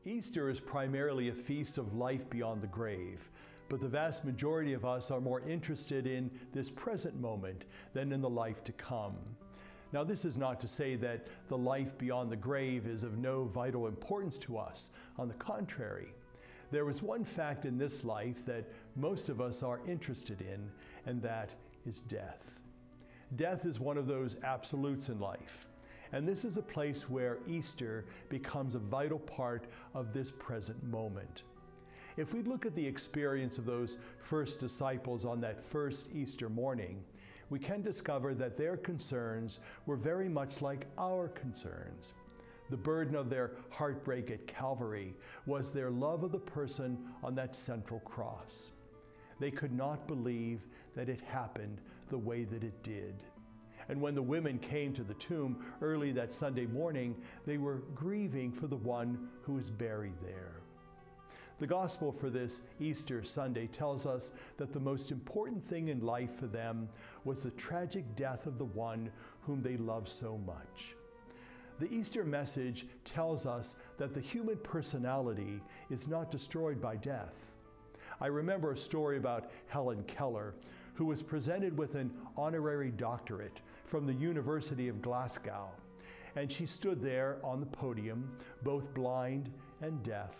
Easter is primarily a feast of life beyond the grave, but the vast majority of us are more interested in this present moment than in the life to come. Now, this is not to say that the life beyond the grave is of no vital importance to us. On the contrary, there is one fact in this life that most of us are interested in, and that is death. Death is one of those absolutes in life. And this is a place where Easter becomes a vital part of this present moment. If we look at the experience of those first disciples on that first Easter morning, we can discover that their concerns were very much like our concerns. The burden of their heartbreak at Calvary was their love of the person on that central cross. They could not believe that it happened the way that it did. And when the women came to the tomb early that Sunday morning, they were grieving for the one who was buried there. The gospel for this Easter Sunday tells us that the most important thing in life for them was the tragic death of the one whom they loved so much. The Easter message tells us that the human personality is not destroyed by death. I remember a story about Helen Keller, who was presented with an honorary doctorate from the University of Glasgow. And she stood there on the podium, both blind and deaf,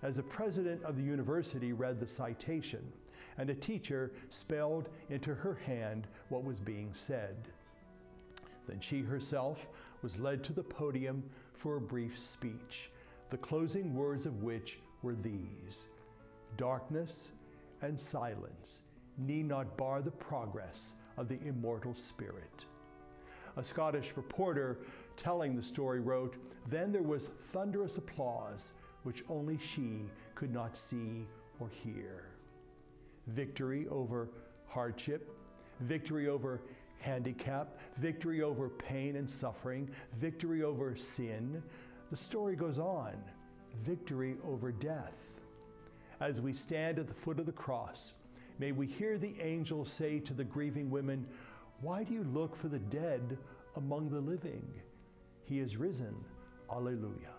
as the president of the university read the citation, and a teacher spelled into her hand what was being said. Then she herself was led to the podium for a brief speech, the closing words of which were these: "Darkness and silence need not bar the progress of the immortal spirit." A Scottish reporter telling the story wrote, "Then there was thunderous applause, which only she could not see or hear." Victory over hardship, victory over handicap, victory over pain and suffering, victory over sin. The story goes on. Victory over death. As we stand at the foot of the cross, may we hear the angels say to the grieving women, "Why do you look for the dead among the living? He is risen. Alleluia."